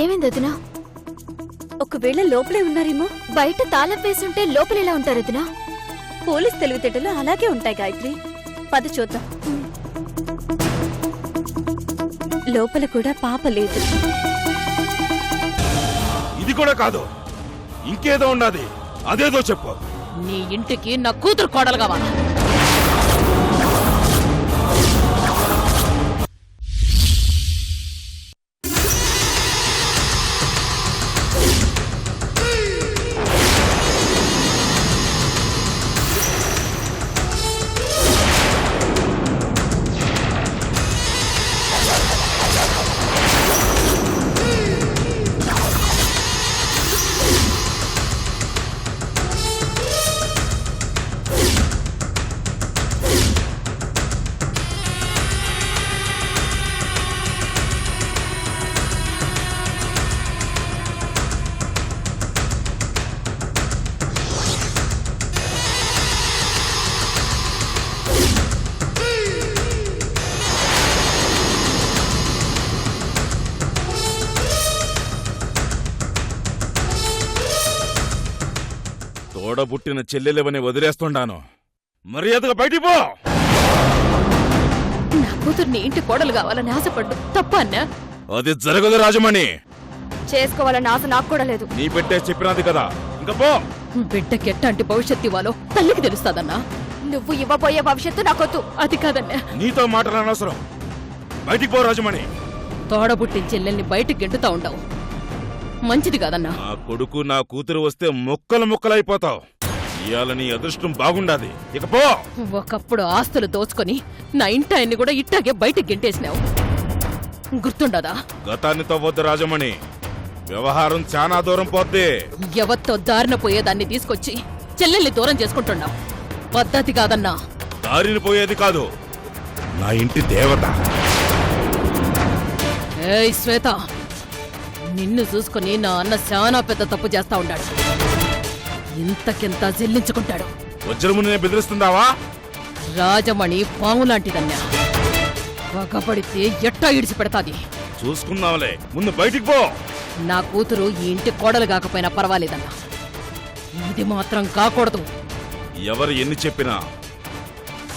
ఏమైంది వదినా? ఒకవేళ లోపలే ఉన్నారేమో. బయట తాళం వేసుంటే లోపల ఎలా ఉంటారు వదినా? పోలీస్ తెలివితేటలు అలాగే ఉంటాయి గాయత్రి. పద చూద్దాం. లోపల కూడా పాప లేదు. ఇది కూడా కాదు, ఇంకేదో ఉన్నది. అదేదో చెప్పు. నీ ఇంటికి నా కూతురు కోడలు కావాలా? తోడబుట్టిన చెల్లెలేవని వదిలేస్తుండాను. మర్యాదగా బయటికి పో. నా కూతురు నీ ఇంటి కోడలు కావాలని ఆశపడ్డు తప్ప అన్నా? అది జరగదు రాజమణి. చేసుకోవాలని ఆశ నాకు కూడా లేదు. నీ పెట్టే చెప్పినది కదా, ఇంకా పో. బిడ్డకి ఎట్టాంటి భవిష్యత్తు ఇవ్వాలో తల్లికి తెలుస్తాదన్నా. నువ్వు ఇవ్వబోయే భవిష్యత్తు నాకొద్దు. అది కాదన్నా. నీతో మాటలు అనవసరం. బయటికి పో రాజమణి. తోడబుట్టిన చెల్లెల్ని బయటికి గెంటుతా ఉండవు. మంచిది కాదన్నా. నా కొడుకు నా కూతురు వస్తే ముక్కలు ముక్కలైపోతావు. ఇయాల నీ అదృష్టం బాగుండాది. ఇక పో. ఒకప్పుడు ఆస్తులు దోచుకొని నా ఇంటాయన్ని కూడా ఇట్టాగే బయటికి గెంటేసినావు. గుర్తుండదా? గతాన్ని తవ్వద్దు రాజమణి. వ్యవహారం చాలా దూరం పోద్ది. ఎవరితో దారిన పోయేదాన్ని తీసుకొచ్చి చెల్లెల్ని దూరం చేసుకుంటున్నావు. పద్ధతి కాదన్నా. దారిని పోయేది కాదు, నా ఇంటి దేవత. ఏయ్ శ్వేత, నిన్ను చూసుకుని నా అన్న చాలా పెద్ద తప్పు చేస్తా ఉన్నాడు. ఇంతకింత చెల్లించుకుంటాడు. వజ్రముని బెదిరిస్తుందావా? రాజమణి పాములాంటిదన్నా. పగపడితే ఎట్టా ఇడిచి పెడతాది. చూసుకుందాంలే, ముందు బయటికి పో. నా కూతురు ఈ ఇంటి కోడలు కాకపోయినా పర్వాలేదన్నా. ఇది మాత్రం కాకూడదు. ఎవరు ఎన్ని చెప్పినా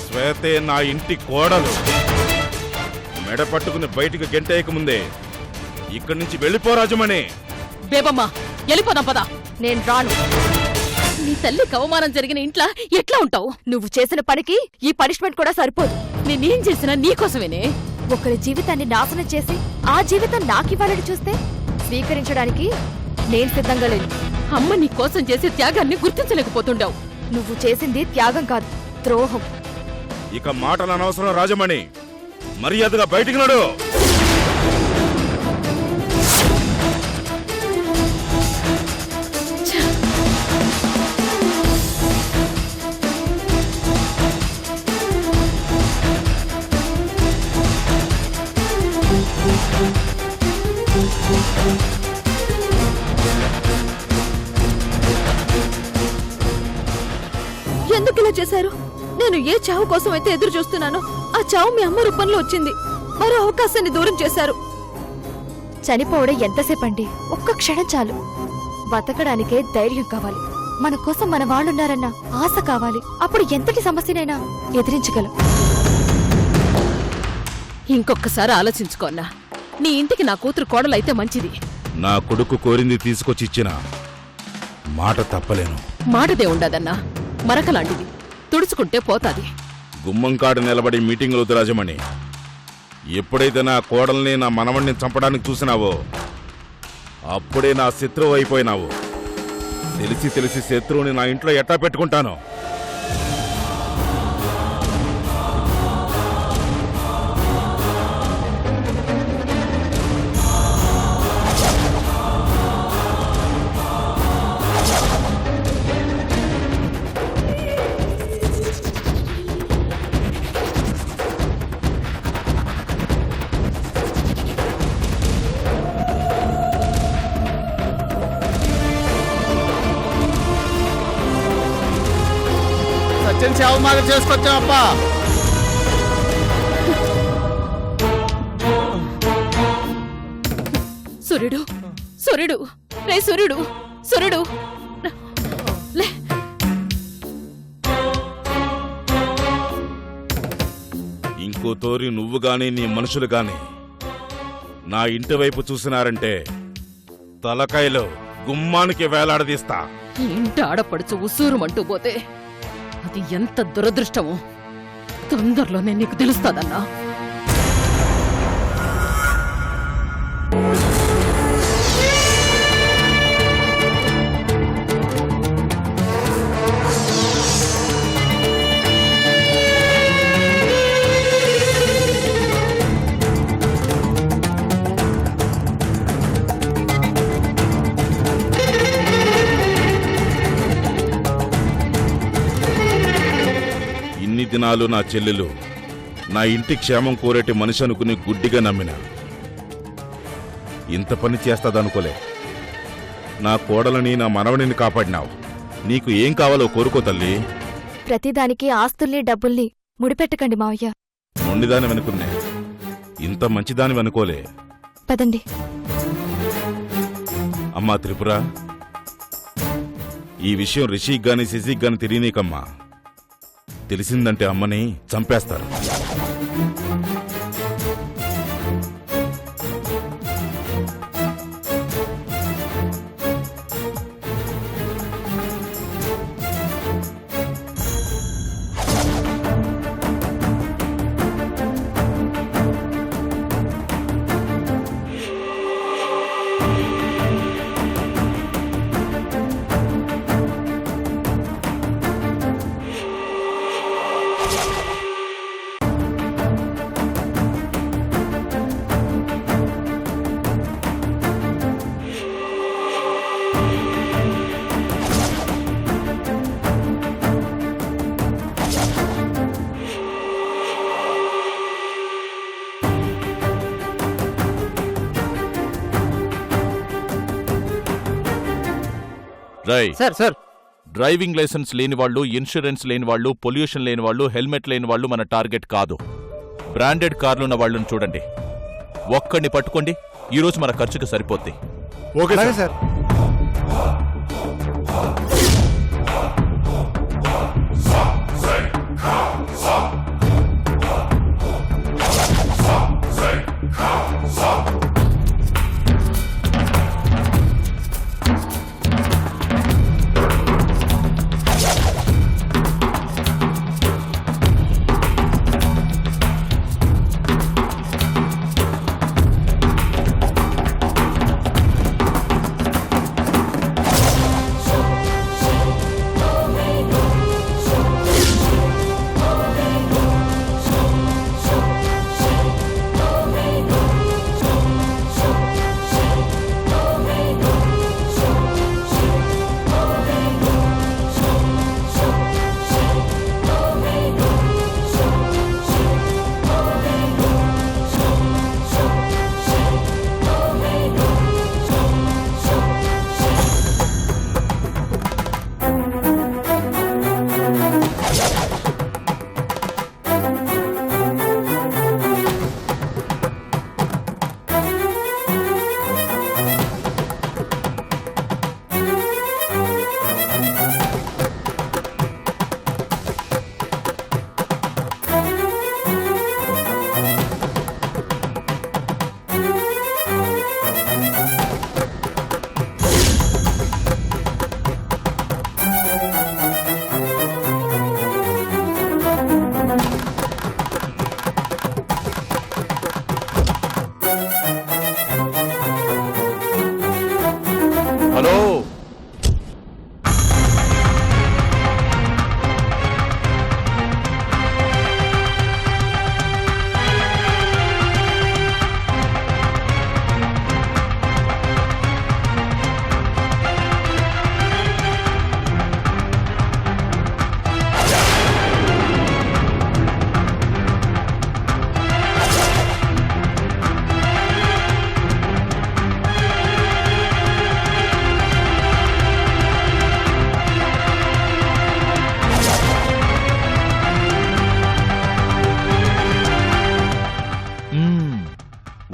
శ్వేతే నా ఇంటి కోడలు. మెడ పట్టుకుని బయటికి గెంటేయక ముందే ఇక్కడి నుంచి వెళ్ళిపో రాజమణి. బేబమ్మ, వెళ్ళిపోదాం పదా. నేను రాను. నీ తల్లికి అవమానం జరిగిన ఇంట్లో ఎట్లా ఉంటావు? నువ్వు చేసిన పనికి ఈ పనిష్మెంట్ కూడా సరిపోదు. నేనేం చేసినా నీకోసమేనే. ఒకరి జీవితాన్ని నాశనం చేసి ఆ జీవితం నాకివ్వాలని చూస్తే స్వీకరించడానికి నేను సిద్ధంగా లేను. అమ్మ నీ కోసం చేసే త్యాగాన్ని గుర్తించలేకపోతుండావు. నువ్వు చేసింది త్యాగం కాదు, ద్రోహం. ఇక మాటలు అనవసరం రాజమణి. మర్యాదగా బయటికి నడు. ఎందుకు ఇలా చేశారు? నేను ఏ చావు కోసం అయితే ఎదురు చూస్తున్నానో ఆ చావు మీ అమ్మ రూపంలో వచ్చింది. మరో అవకాశాన్ని దూరం చేశారు. చనిపోవడం ఎంతసేపండి? ఒక్క క్షణం చాలు. బతకడానికే ధైర్యం కావాలి. మన కోసం మన వాళ్ళున్నారన్న ఆశ కావాలి. అప్పుడు ఎంతటి సమస్యనైనా ఎదిరించగలం. ఇంకొకసారి ఆలోచించుకోన్నా. నీ ఇంటికి నా కూతురు కోడలైతే మంచిది. నా కొడుకు కోరింది తీసుకొచ్చి ఇచ్చిన మాట తప్పలేను. మాటదే ఉండదన్నా. మరకలాంటిది, తుడుచుకుంటే పోతాది. గుమ్మంకాడు నిలబడి మీటింగులు రాజమణి. ఎప్పుడైతే నా కోడల్ని నా మనవణ్ణి చంపడానికి చూసినావో అప్పుడే నా శత్రువు అయిపోయినావు. తెలిసి తెలిసి శత్రువుని నా ఇంట్లో ఎట్టా పెట్టుకుంటాను? సచిన్ అవమానం చేసుకొచ్చామప్పా. సూర్యుడు సూర్యుడు రే సూర్యుడు సూర్యుడు లే. ఇంకో తోరి నువ్వు గాని నీ మనుషులు గాని నా ఇంటి వైపు చూసినారంటే తలకాయలో గుమ్మానికి వేలాడదీస్తా. ఇంటి ఆడపడుచు ఉసూరుమంటూ పోతే అది ఎంత దురదృష్టమో తొందరలోనే నీకు తెలుస్తాదన్నా. ఇన్ని దినాలు నా చెల్లెలు నా ఇంటి క్షేమం కోరేటి మనిషి అనుకుని గుడ్డిగా నమ్మిన. ఇంత పని చేస్తాదనుకోలే. నా కోడలని నా మనవడిని కాపాడినావు. నీకు ఏం కావాలో కోరుకో తల్లి. ప్రతిదానికి ఆస్తుల్ని డబ్బుల్ని ముడిపెట్టకండి మావయ్య. మొండిదాని వెనుకున్నే, ఇంత మంచిదాని వెనుకోలే. పదండి. అమ్మా త్రిపుర, ఈ విషయం రిషిక్ గాని శశిక్ గాని తెలియనీకమ్మా. తెలిసిందంటే అమ్మని చంపేస్తారు. సార్ సార్ డ్రైవింగ్ లైసెన్స్ లేని వాళ్ళు, ఇన్సూరెన్స్ లేని వాళ్ళు, పొల్యూషన్ లేని వాళ్ళు, హెల్మెట్ లేని వాళ్ళు మన టార్గెట్ కాదు. బ్రాండెడ్ కార్లున్న వాళ్ళని చూడండి. ఒక్కడిని పట్టుకోండి, ఈరోజు మన ఖర్చుకు సరిపోద్ది. Okay sir.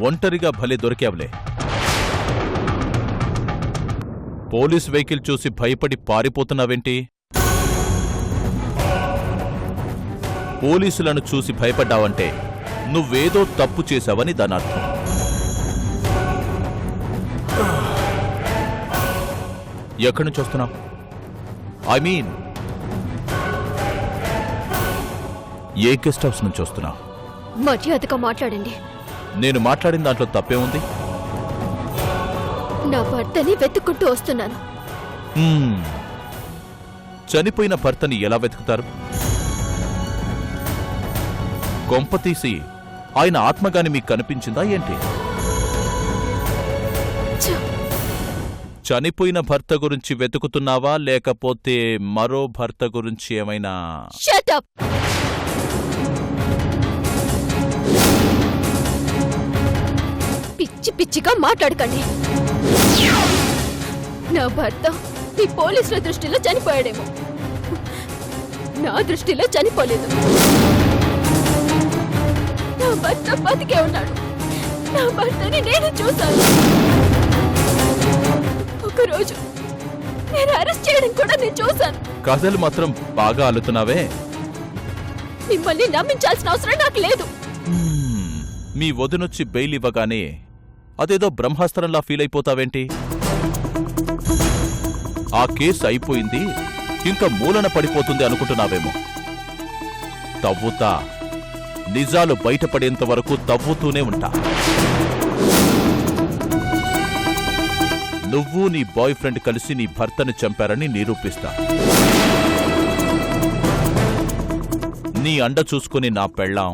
ఒంటరిగా భలే దొరికావులే. పోలీస్ వెహికల్ చూసి భయపడి పారిపోతున్నావేంటి? పోలీసులను చూసి భయపడ్డావంటే నువ్వేదో తప్పు చేశావని దానర్థం. ఎక్కడి నుంచి వస్తున్నావు? I mean A guest house నుంచి వస్తున్నావు? మర్యాదగా మాట్లాడండి. నేను మాట్లాడిన దాంట్లో తప్పే ఉంది? నా భర్తని వెతుక్కుంటూ వస్తున్నాను. చనిపోయిన భర్తని ఎలా వెతుకుతారు? కొంపతీసి ఆయన ఆత్మగాని మీకు కనిపించిందా ఏంటి? చనిపోయిన భర్త గురించి వెతుకుతున్నావా లేకపోతే మరో భర్త గురించి ఏమైనా? Shut up! పిచ్చి పిచ్చిగా మాట్లాడకండి. నా భర్త ఈ పోలీసుల దృష్టిలో చనిపోయాడేమో, నా దృష్టిలో చనిపోలేదు. నా భర్త బతికే ఉన్నాడు. నా భర్తని నేను చూశాను. ఒకరోజు నేను అరెస్ట్ చేయడం కూడా నేను చూశాను. కథలు మాత్రం బాగా అల్లుతున్నావే. మిమ్మల్ని నమ్మించాల్సిన అవసరం నాకు లేదు. మీ వదినొచ్చి బెయిల్ ఇవ్వగానే అదేదో బ్రహ్మాస్త్రంలా ఫీల్ అయిపోతావేంటి? ఆ కేసు అయిపోయింది, ఇంకా మూలన పడిపోతుంది అనుకుంటున్నావేమో. తవ్వుతా, నిజాలు బయటపడేంత వరకు తవ్వుతూనే ఉంటా. నువ్వు నీ బాయ్ ఫ్రెండ్ కలిసి నీ భర్తని చంపారని నిరూపిస్తా. నీ అండ చూసుకుని నా పెళ్ళాం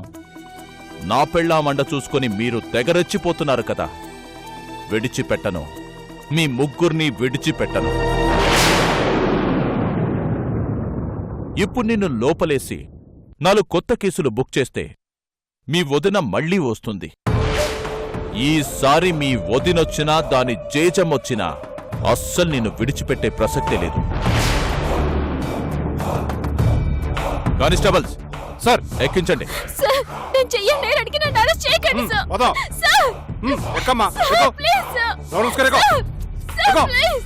అండ చూసుకుని మీరు తెగరెచ్చిపోతున్నారు కదా. విడిచిపెట్టను, మీ ముగ్గురిని విడిచిపెట్టను. ఇప్పుడు నిన్ను లోపలేసి 4 కొత్త కేసులు బుక్ చేస్తే మీ వదిన మళ్లీ వస్తుంది. ఈసారి మీ వదినొచ్చినా దాని జేజమొచ్చినా అస్సలు నిన్ను విడిచిపెట్టే ప్రసక్తే లేదు. Constables sir, ఎక్కించండి. సార్, నేను చెయ్యని నేరానికి నన్ను అరెస్ట్ చేయకండి సార్. సార్, ఎక్కమ్మా, sir, please sir. Sir, sir, please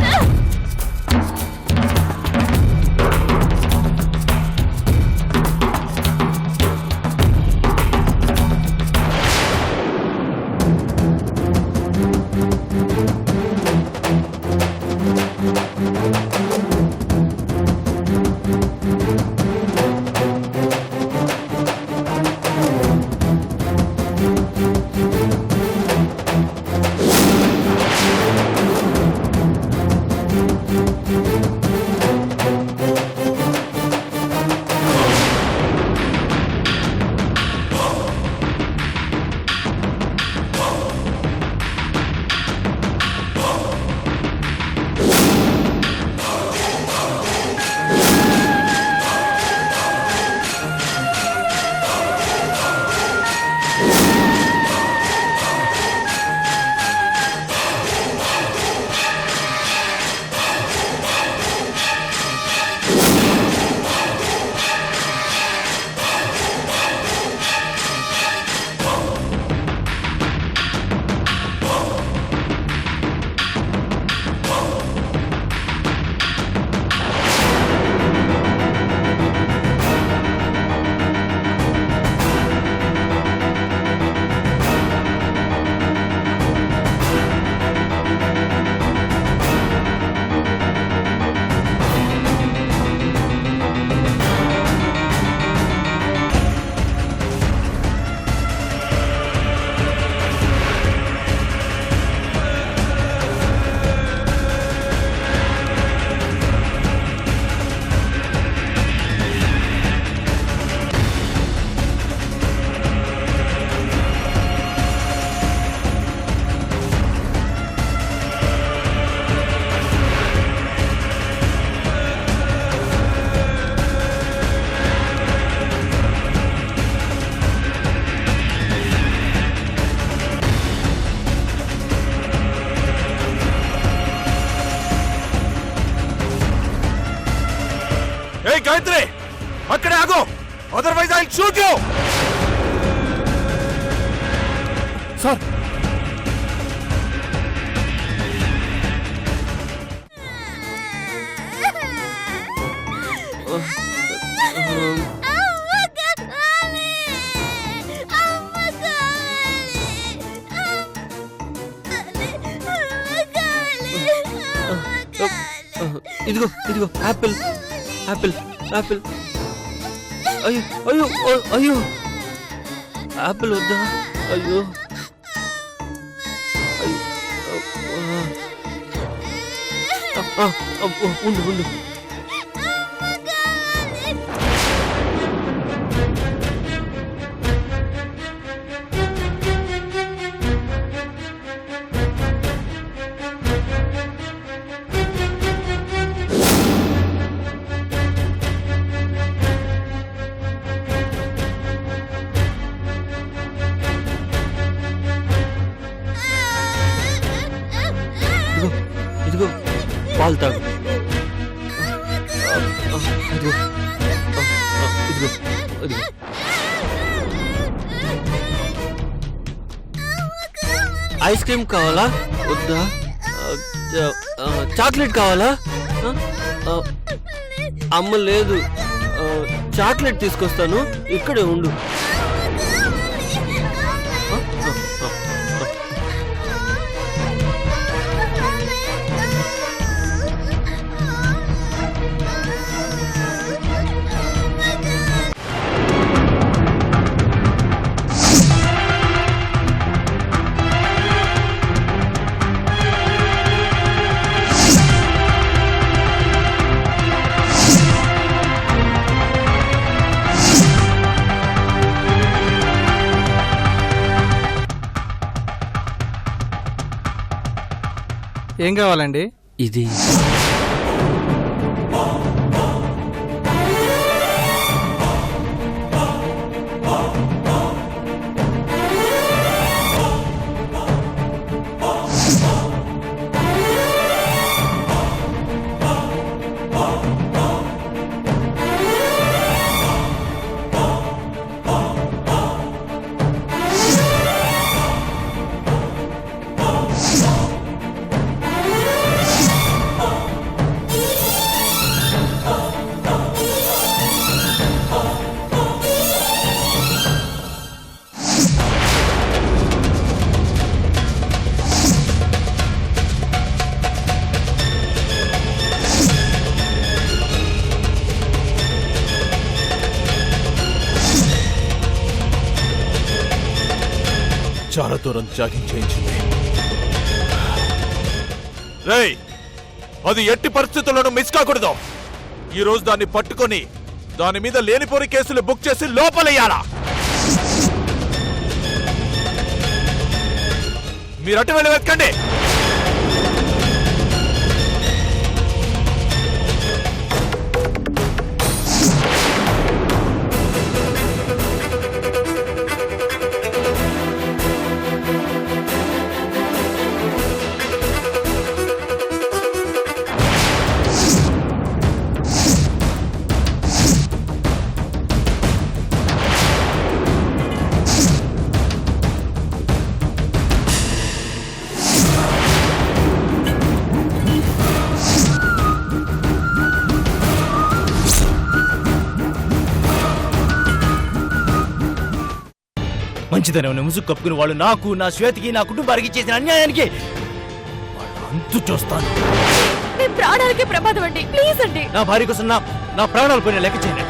sir. Gayatri, అక్కడే ఆగు, otherwise I will shoot you. Sir ఇదిగో ఇదిగో యాపిల్ యాపిల్ యాపిల్. అయ్యో అయ్యో అయ్యో యాపిల్ వద్దా? అయ్యో ఉండు ఉండు. ఇదిగో ఇదిగో పాలు తాగు. ఇదిగో ఇదిగో ఇదిగో. ఐస్ క్రీమ్ కావాలా వద్దా? చాక్లెట్ కావాలా? అమ్మ లేదు, చాక్లెట్ తీసుకొస్తాను, ఇక్కడే ఉండు. ఏం కావాలండి? ఇది చాలా దూరం జాగింగ్ చేయించింది. రేయ్, అది ఎట్టి పరిస్థితుల్లోనూ మిస్ కాకూడదు. ఈ రోజు దాన్ని పట్టుకొని దాని మీద లేనిపోని కేసులు బుక్ చేసి లోపలయ్యాలా? మీరు అటు వెళ్ళి వెతకండి. మంచిదనం ముసుగు కప్పుకుని వాళ్ళు నాకు, నా శ్వేతకి, నా కుటుంబానికి చేసిన అన్యాయానికి వాళ్ళ అంతు చూస్తాను. మీ ప్రాణాలకే ప్రమాదం అండి, ప్లీజ్ అండి. నా భార్య కోసం నా ప్రాణాలు పోయిన లెక్క చేయండి.